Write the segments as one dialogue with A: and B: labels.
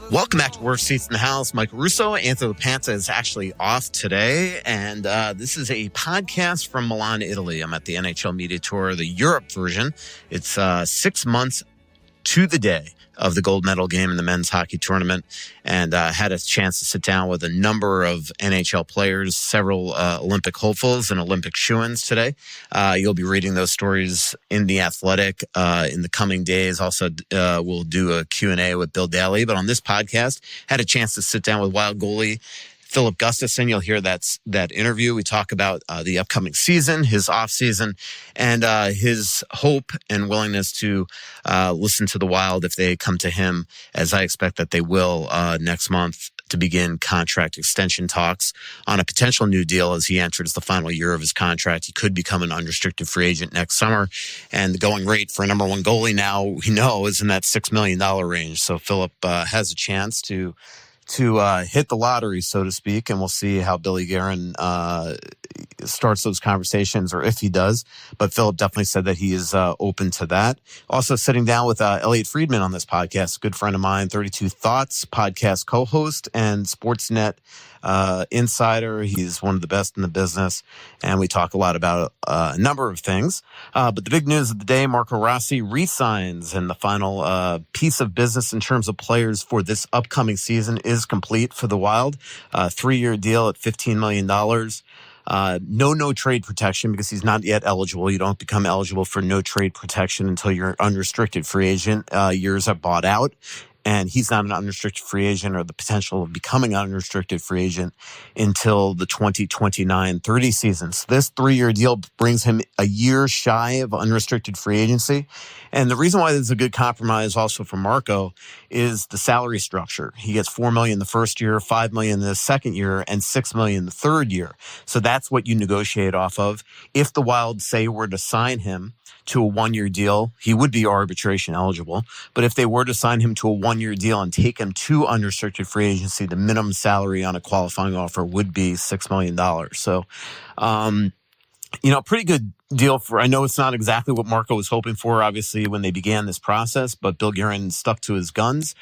A: Welcome back to Worst Seats in the House. Mike Russo. Anthony Panta is actually off today, and this is a podcast from Milan, Italy. I'm at the NHL Media Tour, the Europe version. It's 6 months to the day of the gold medal game in the men's hockey tournament, and had a chance to sit down with a number of NHL players, several Olympic hopefuls and Olympic shoo-ins today. You'll be reading those stories in The Athletic in the coming days. Also, we'll do a Q&A with Bill Daly, but on this podcast, had a chance to sit down with Wild goalie Filip Gustavsson. You'll hear that interview. We talk about the upcoming season, his off season, and his hope and willingness to listen to the Wild if they come to him, as I expect that they will next month, to begin contract extension talks on a potential new deal as he enters the final year of his contract. He could become an unrestricted free agent next summer, and the going rate for a number one goalie now, we know, is in that $6 million range. So Filip has a chance to hit the lottery, so to speak, and we'll see how Billy Guerin starts those conversations, or if he does. But Filip definitely said that he is open to that. Also sitting down with Elliot Friedman on this podcast, a good friend of mine, 32 Thoughts podcast co-host and Sportsnet insider. He's one of the best in the business, and we talk a lot about a number of things. But the big news of the day, Marco Rossi re-signs, and the final piece of business in terms of players for this upcoming season is complete for the Wild. 3-year deal at $15 million. No trade protection because he's not yet eligible. You don't become eligible for no trade protection until you're unrestricted free agent. Years are bought out. And he's not an unrestricted free agent, or the potential of becoming an unrestricted free agent, until the 2029-30 season. So this 3-year deal brings him a year shy of unrestricted free agency. And the reason why this is a good compromise also for Marco is the salary structure. He gets $4 million the first year, $5 million the second year, and $6 million the third year. So that's what you negotiate off of. If the Wild, say, were to sign him to a 1-year deal, he would be arbitration eligible. But if they were to sign him to a 1-year deal and take him to unrestricted free agency, the minimum salary on a qualifying offer would be $6 million. So, pretty good deal for, I know it's not exactly what Marco was hoping for, obviously, when they began this process, but Bill Guerin stuck to his guns.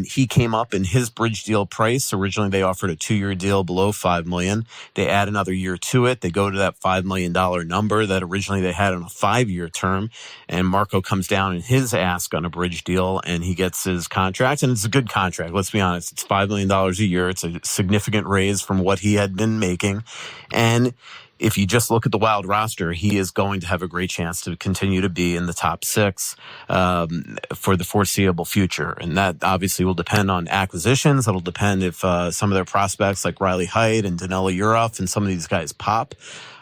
A: He came up in his bridge deal price. Originally, they offered a 2-year deal below $5 million. They add another year to it. They go to that $5 million number that originally they had on a 5-year term. And Marco comes down in his ask on a bridge deal, and he gets his contract. And it's a good contract. Let's be honest. It's $5 million a year. It's a significant raise from what he had been making. And if you just look at the Wild roster, he is going to have a great chance to continue to be in the top 6 for the foreseeable future. And that obviously will depend on acquisitions. It'll depend if some of their prospects like Riley Heidt and Danila Yurov and some of these guys pop.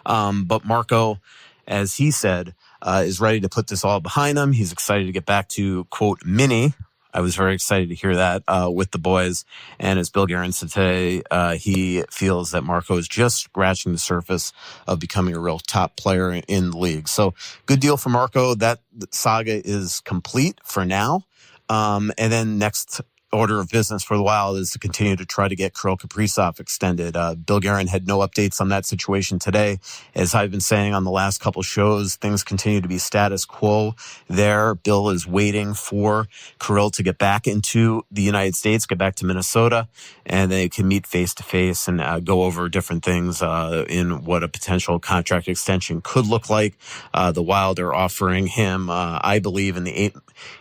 A: But Marco, as he said, is ready to put this all behind him. He's excited to get back to, quote, mini. I was very excited to hear that with the boys. And as Bill Guerin said today, he feels that Marco is just scratching the surface of becoming a real top player in the league. So good deal for Marco. That saga is complete for now. And then next order of business for the Wild is to continue to try to get Kirill Kaprizov extended. Bill Guerin had no updates on that situation today. As I've been saying on the last couple shows, things continue to be status quo there. Bill is waiting for Kirill to get back into the United States, get back to Minnesota, and they can meet face-to-face and go over different things in what a potential contract extension could look like. The Wild are offering him, I believe, in the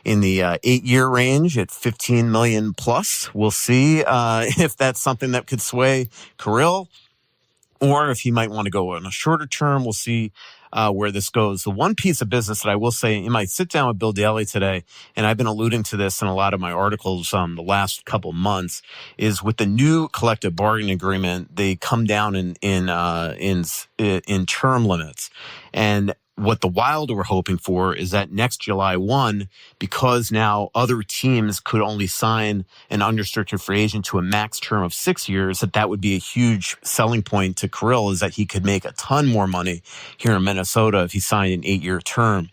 A: 8-year range at $15 million plus. We'll see if that's something that could sway Kirill, or if he might want to go on a shorter term. We'll see where this goes. The one piece of business that I will say in my sit down with Bill Daly today, and I've been alluding to this in a lot of my articles the last couple months, is with the new collective bargaining agreement, they come down in term limits. And what the Wild were hoping for is that next July 1, because now other teams could only sign an unrestricted free agent to a max term of 6 years, that would be a huge selling point to Kirill, is that he could make a ton more money here in Minnesota if he signed an 8-year term.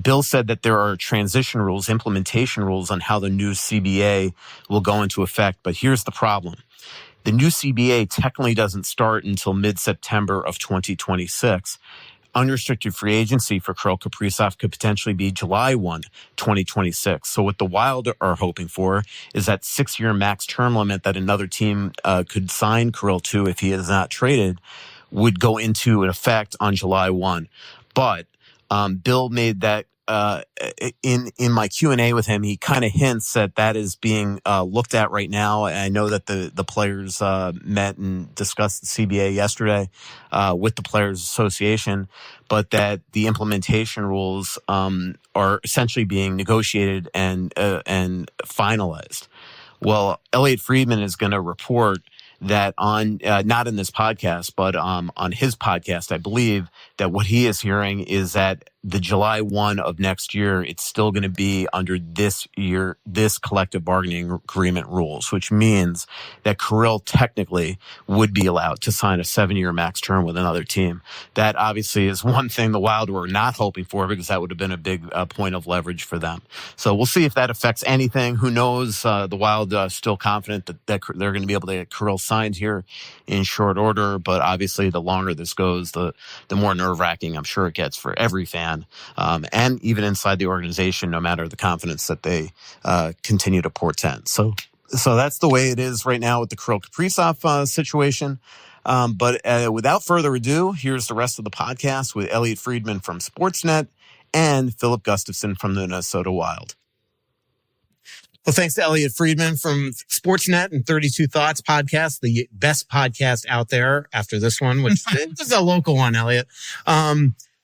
A: Bill said that there are transition rules, implementation rules on how the new CBA will go into effect. But here's the problem. The new CBA technically doesn't start until mid-September of 2026. unrestricted free agency for Kirill Kaprizov could potentially be July 1, 2026. So what the Wild are hoping for is that 6-year max term limit that another team could sign Kirill to if he is not traded would go into effect on July 1. But Bill made that in my Q&A with him, he kind of hints that is being looked at right now. And I know that the players met and discussed the CBA yesterday with the Players Association, but that the implementation rules are essentially being negotiated and finalized. Well, Elliot Friedman is going to report that on not in this podcast, but on his podcast, I believe that what he is hearing is that the July 1 of next year, it's still going to be under this collective bargaining agreement rules, which means that Kirill technically would be allowed to sign a 7-year max term with another team. That obviously is one thing the Wild were not hoping for, because that would have been a big point of leverage for them. So we'll see if that affects anything. Who knows? The Wild still confident that they're going to be able to get Kirill signed here in short order. But obviously, the longer this goes, the more nerve-wracking I'm sure it gets for every fan. And even inside the organization, no matter the confidence that they continue to portend. So that's the way it is right now with the Kirill Kaprizov situation. But without further ado, here's the rest of the podcast with Elliot Friedman from Sportsnet and Filip Gustavsson from the Minnesota Wild. Well, thanks to Elliot Friedman from Sportsnet and 32 Thoughts podcast, the best podcast out there after this one, which is a local one, Elliot.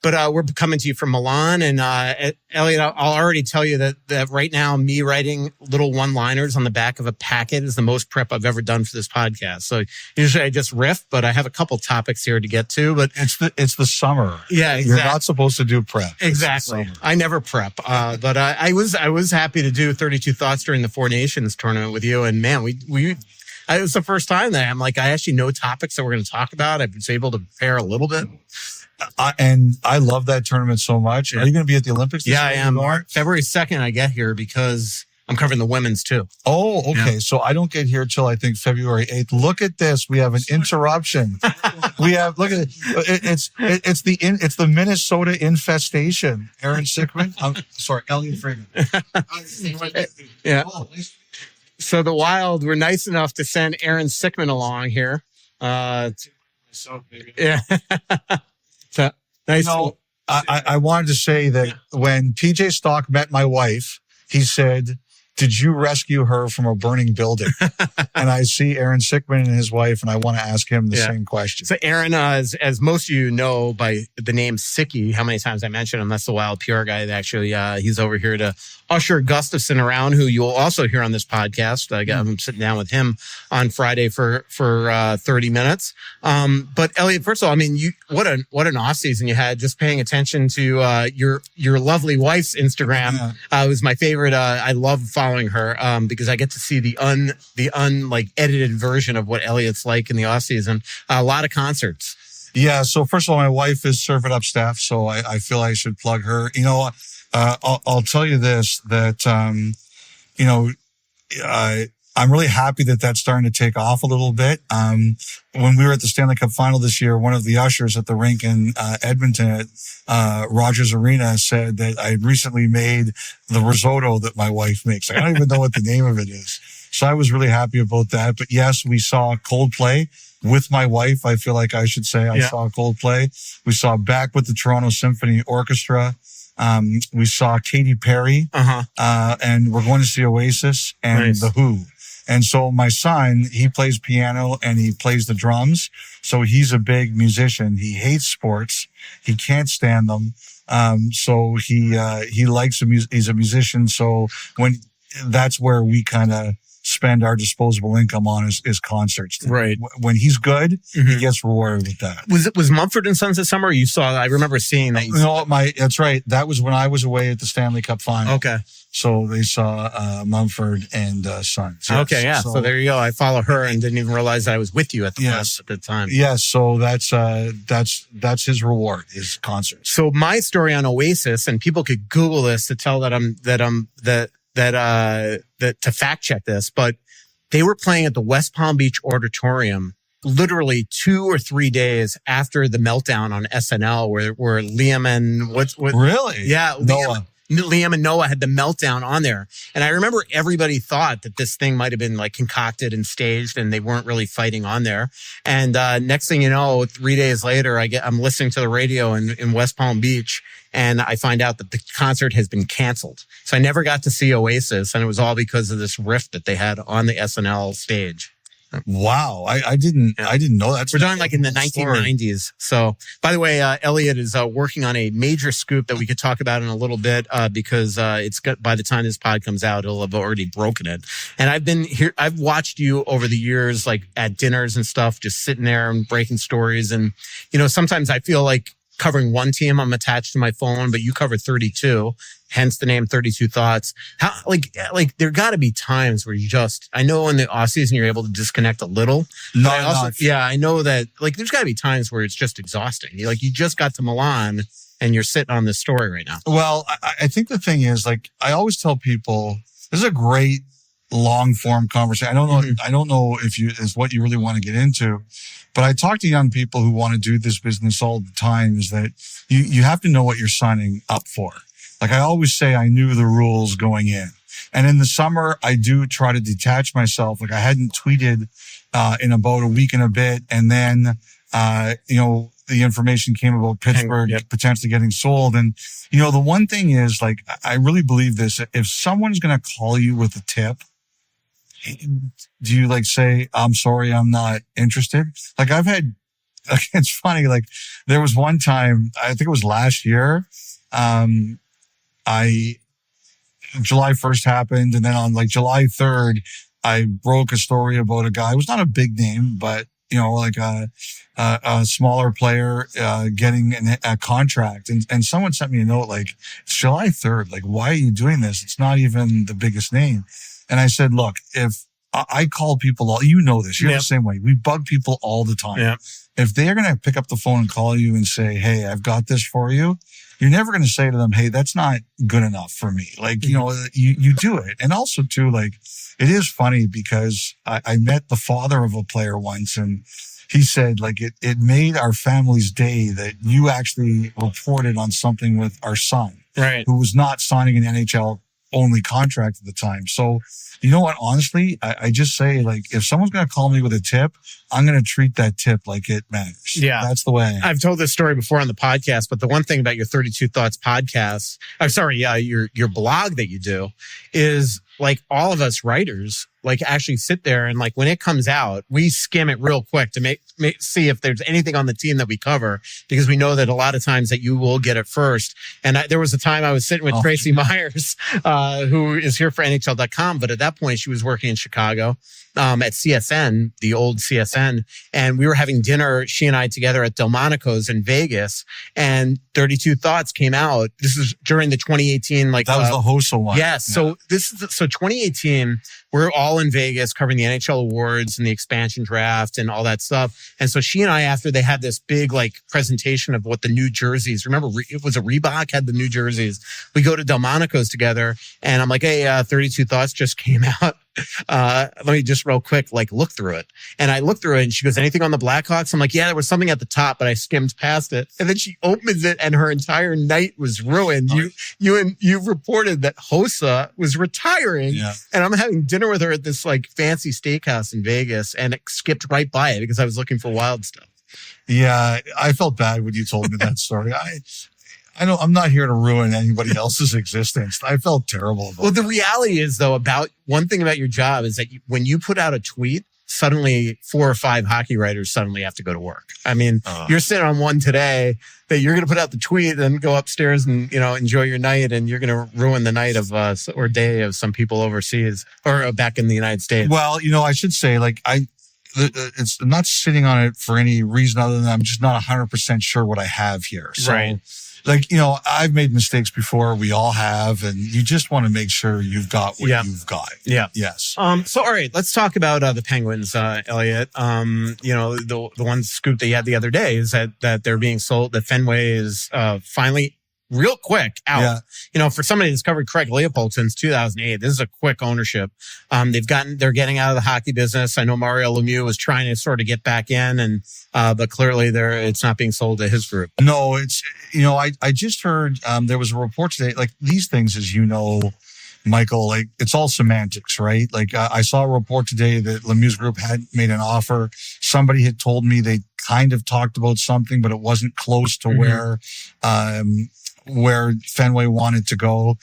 A: But we're coming to you from Milan. And Elliot, I'll already tell you that right now, me writing little one-liners on the back of a packet is the most prep I've ever done for this podcast. So usually I just riff, but I have a couple topics here to get to. But
B: it's the summer.
A: Yeah, exactly.
B: You're not supposed to do prep.
A: Exactly. I never prep. But I was happy to do 32 Thoughts during the Four Nations tournament with you. And man, it was the first time that I'm like, I actually know topics that we're going to talk about. I was able to prepare a little bit.
B: And I love that tournament so much. Yeah. Are you going to be at the Olympics this year?
A: I am. February 2nd, I get here because I'm covering the women's too.
B: Oh, okay. Yeah. So I don't get here till I think February 8th. Look at this. We have an interruption. Look at it. It's the Minnesota infestation. Aaron Sickman. Elliot Friedman.
A: Yeah. So the Wild were nice enough to send Aaron Sickman along here. Yeah. So, nice.
B: I wanted to say that when PJ Stock met my wife, he said, "Did you rescue her from a burning building?" And I see Aaron Sickman and his wife, and I want to ask him the same question.
A: So Aaron, as most of you know by the name Sicky, how many times I mentioned him, that's the Wild PR guy that actually, he's over here to usher Gustafsson around, who you'll also hear on this podcast. I'm sitting down with him on Friday for 30 minutes. But Elliot, first of all, I mean, what an off season you had, just paying attention to your lovely wife's Instagram. It was my favorite. I love following her because I get to see the like edited version of what Elliot's like in the off season. A lot of concerts.
B: Yeah. So first of all, my wife is Serve It Up staff, so I feel I should plug her. I'll tell you this, that, I'm really happy that that's starting to take off a little bit. When we were at the Stanley Cup final this year, one of the ushers at the rink in Edmonton at Rogers Arena said that I recently made the risotto that my wife makes. I don't even know what the name of it is. So I was really happy about that. But yes, we saw Coldplay with my wife. I feel like I should say I saw Coldplay. We saw Back with the Toronto Symphony Orchestra. We saw Katy Perry, and we're going to see Oasis and The Who. And so my son, he plays piano and he plays the drums. So he's a big musician. He hates sports. He can't stand them. So he likes he's a musician. So that's where we kind of spend our disposable income on is concerts.
A: Right.
B: When he's good, he gets rewarded with that.
A: Was Mumford and Sons this summer? You saw that? I remember seeing that.
B: That's right. That was when I was away at the Stanley Cup final.
A: Okay.
B: So they saw Mumford and Sons. Yes.
A: Okay, yeah. So there you go. I follow her and didn't even realize I was with you at the time.
B: Yes. So that's his reward, his concert.
A: So my story on Oasis, and people could Google this to tell to fact check this, but they were playing at the West Palm Beach Auditorium literally 2 or 3 days after the meltdown on SNL where Liam and
B: Really?
A: Yeah.
B: Noah.
A: Liam and Noah had the meltdown on there. And I remember everybody thought that this thing might have been like concocted and staged and they weren't really fighting on there. And next thing you know, 3 days later, I'm listening to the radio in West Palm Beach and I find out that the concert has been canceled. So I never got to see Oasis and it was all because of this rift that they had on the SNL stage.
B: Wow. I didn't know that.
A: We're talking like in the 1990s. So, by the way, Elliot is working on a major scoop that we could talk about in a little bit because by the time this pod comes out, he'll have already broken it. And I've watched you over the years, like at dinners and stuff, just sitting there and breaking stories. And, sometimes I feel like covering one team, I'm attached to my phone, but you cover 32, hence the name 32 Thoughts. How, like there got to be times where I know in the off season you're able to disconnect a little. I know that like there's got to be times where it's just exhausting. You just got to Milan and you're sitting on this story right now.
B: Well, I think the thing is, like, I always tell people, this is a great long form conversation. I don't know if is what you really want to get into, but I talk to young people who want to do this business all the time, is that you have to know what you're signing up for. Like I always say, I knew the rules going in. And in the summer, I do try to detach myself. Like I hadn't tweeted in about a week and a bit. And then, the information came about Pittsburgh potentially getting sold. And, the one thing is, like, I really believe this. If someone's going to call you with a tip, do you like say, I'm sorry, I'm not interested? Like it's funny. Like there was one time, I think it was last year. July 1st happened. And then on like July 3rd, I broke a story about a guy. It was not a big name, but like a smaller player, getting a contract. And someone sent me a note, like, it's July 3rd. Like, why are you doing this? It's not even the biggest name. And I said, look, if I call people this, you're the same way. We bug people all the time. Yep. If they're going to pick up the phone and call you and say, hey, I've got this for you, you're never going to say to them, hey, that's not good enough for me. Like, you do it. And also too, like, it is funny because I met the father of a player once and he said, like, it made our family's day that you actually reported on something with our son,
A: right,
B: who was not signing an NHL only contract at the time. So, you know what? Honestly, I just say, like, if someone's going to call me with a tip, I'm going to treat that tip like it matters.
A: Yeah.
B: That's the way.
A: I've told this story before on the podcast, but the one thing about your 32 Thoughts podcast, your blog that you do is, like, all of us writers, like, actually sit there and, like, when it comes out, we skim it real quick to see if there's anything on the team that we cover, because we know that a lot of times that you will get it first. And there was a time I was sitting with Tracy Myers, who is here for NHL.com, but at that point she was working in Chicago, at CSN, the old CSN. And we were having dinner, she and I together at Delmonico's in Vegas, and 32 Thoughts came out. This is during the 2018, like,
B: that was the Hossa one.
A: Yes. Yeah. So 2018, we're all in Vegas covering the NHL awards and the expansion draft and all that stuff. And so she and I, after they had this big, like, presentation of what the new jerseys, remember it was a Reebok had the new jerseys. We go to Delmonico's together and I'm like, hey, 32 Thoughts just came out. Let me just real quick, like, look through it. And I looked through it and she goes, anything on the Blackhawks? I'm like, yeah, there was something at the top, but I skimmed past it. And then she opens it and her entire night was ruined. You reported that Hossa was retiring, and I'm having dinner with her at this, like, fancy steakhouse in Vegas, and it skipped right by it because I was looking for wild stuff.
B: Yeah. I felt bad when you told me that story. I'm not here to ruin anybody else's existence. I felt terrible about it.
A: Well, the reality is, though, about one thing about your job is that when you put out a tweet, suddenly 4 or 5 hockey writers suddenly have to go to work. I mean, you're sitting on one today that you're going to put out the tweet and go upstairs and, enjoy your night, and you're going to ruin the night of or day of some people overseas or back in the United States.
B: Well, I should say, like, I'm not sitting on it for any reason other than I'm just not 100% sure what I have here. So,
A: right.
B: Like, I've made mistakes before. We all have. And you just want to make sure you've got what you've got.
A: Yeah.
B: Yes.
A: So, all right, let's talk about the Penguins, Elliot. The one scoop that you had the other day is that they're being sold, that Fenway is finally real quick out.
B: Yeah.
A: You know, for somebody that's covered Craig Leopold since 2008, this is a quick ownership. They're getting out of the hockey business. I know Mario Lemieux was trying to sort of get back in, but clearly it's not being sold to his group.
B: No, it's, I just heard, there was a report today, like these things, as you know, Michael, like it's all semantics, right? Like I saw a report today that Lemieux's group had made an offer. Somebody had told me they kind of talked about something, but it wasn't close to where Fenway wanted to go.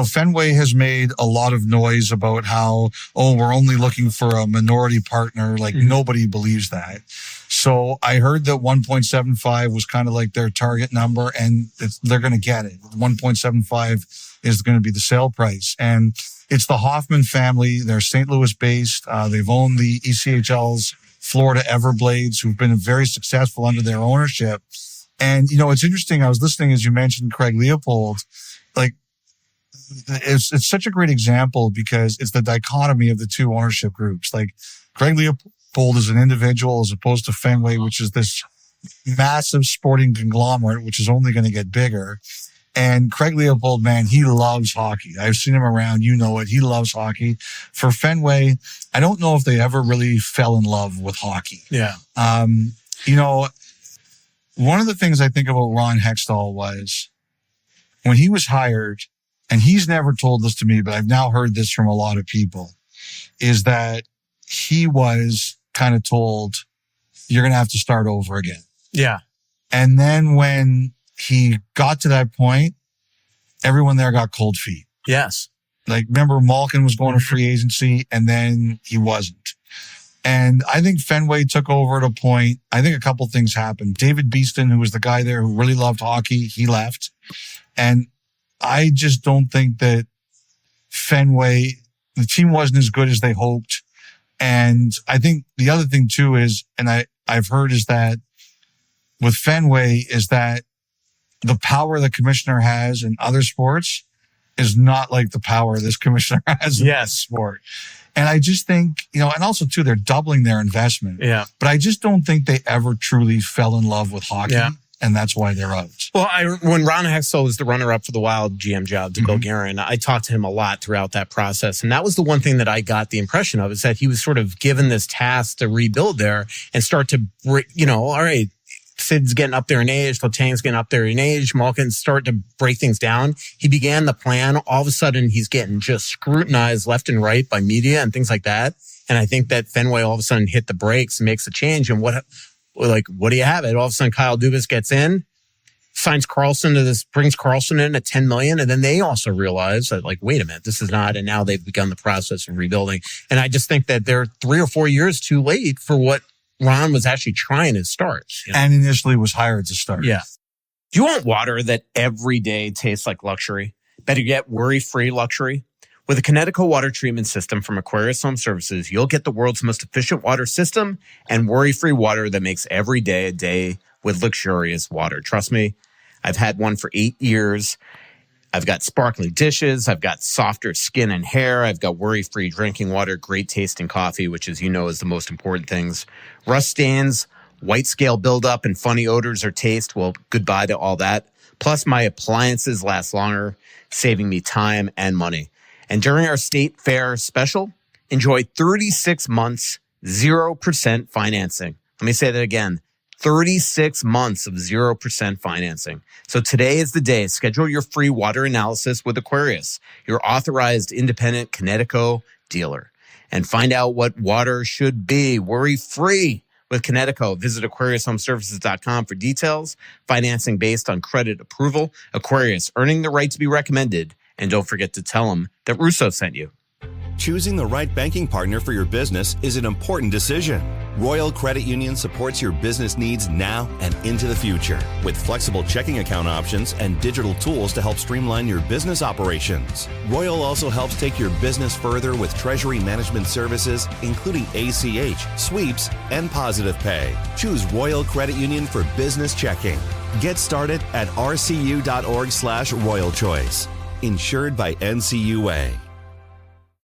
B: Fenway has made a lot of noise about how, we're only looking for a minority partner. Like nobody believes that. So I heard that 1.75 was kind of like their target number, and they're going to get it. 1.75 is going to be the sale price. And it's the Hoffman family. They're St. Louis based. They've owned the ECHL's Florida Everblades, who've been very successful under their ownership. And, it's interesting. I was listening, as you mentioned, Craig Leopold. Like, it's such a great example because it's the dichotomy of the two ownership groups. Like, Craig Leopold is an individual as opposed to Fenway, which is this massive sporting conglomerate, which is only going to get bigger. And Craig Leopold, man, he loves hockey. I've seen him around. You know it. He loves hockey. For Fenway, I don't know if they ever really fell in love with hockey.
A: Yeah.
B: One of the things I think about Ron Hextall was when he was hired, and he's never told this to me, but I've now heard this from a lot of people, is that he was kind of told, you're going to have to start over again.
A: Yeah.
B: And then when he got to that point, everyone there got cold feet.
A: Yes.
B: Like, remember Malkin was going to free agency and then he wasn't. And I think Fenway took over at a point. I think a couple things happened. David Beeston, who was the guy there who really loved hockey, he left. And I just don't think that Fenway, the team wasn't as good as they hoped. And I think the other thing too is, and I've heard is that with Fenway is that the power the commissioner has in other sports is not like the power this commissioner has in this sport. And I just think, and also too, they're doubling their investment.
A: Yeah.
B: But I just don't think they ever truly fell in love with hockey. Yeah. And that's why they're out.
A: Well, when Ron Hextall was the runner-up for the Wild GM job to Bill Guerin, I talked to him a lot throughout that process. And that was the one thing that I got the impression of, is that he was sort of given this task to rebuild there and start to, all right, Sid's getting up there in age, Letang's getting up there in age, Malkin's starting to break things down. He began the plan. All of a sudden, he's getting just scrutinized left and right by media and things like that. And I think that Fenway all of a sudden hit the brakes and makes a change. And what do you have? It all of a sudden, Kyle Dubas gets in, signs Carlson brings Carlson in at $10 million. And then they also realize that, like, wait a minute, this is not. And now they've begun the process of rebuilding. And I just think that they're 3 or 4 years too late for what Ron was actually trying to start.
B: And initially was hired to start.
A: Yeah. Do you want water that every day tastes like luxury? Better yet, worry-free luxury? With a Connecticut water treatment system from Aquarius Home Services, you'll get the world's most efficient water system and worry-free water that makes every day a day with luxurious water. Trust me, I've had one for 8 years. I've got sparkling dishes. I've got softer skin and hair. I've got worry-free drinking water, great tasting coffee, which, as you know, is the most important things. Rust stains, white scale buildup, and funny odors or taste. Well, goodbye to all that. Plus, my appliances last longer, saving me time and money. And during our state fair special, enjoy 36 months, 0% financing. Let me say that again. 36 months of 0% financing. So today is the day. Schedule your free water analysis with Aquarius, your authorized independent Connecticut dealer, and find out what water should be worry-free with Connecticut. Visit AquariusHomeservices.com for details. Financing based on credit approval. Aquarius, earning the right to be recommended. And don't forget to tell them that Russo sent you.
C: Choosing the right banking partner for your business is an important decision. Royal Credit Union supports your business needs now and into the future with flexible checking account options and digital tools to help streamline your business operations. Royal also helps take your business further with treasury management services, including ACH, sweeps, and positive pay. Choose Royal Credit Union for business checking. Get started at rcu.org/Royal Choice. Insured by NCUA.